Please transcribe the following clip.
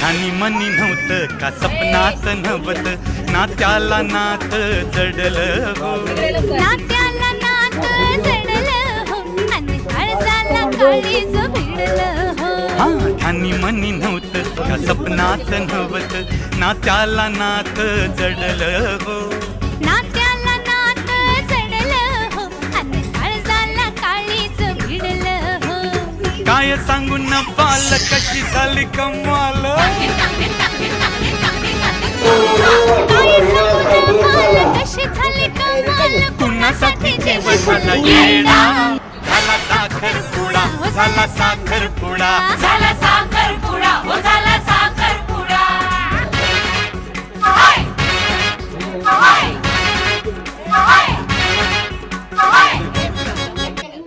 ध्यानी मनी नव्हतं का सपनात नव्हत नात्याला नात जडलं हो नात्याला नात जडलं हो आणि काळजाला काळीज भिडलं हो हा ध्यानी मनी नव्हतं का सपनात नव्हत नात्याला नात जडलं हो नात्याला नात जडलं हो आणि काळजाला काळीज भिडलं हो काय सांगून पाल कशी झाली कमाल काय सांगू मला कशी झाली कमाल कुणासाठी जीव झाला येडा झाला साखर पुडा झाला साखर पुडा झाला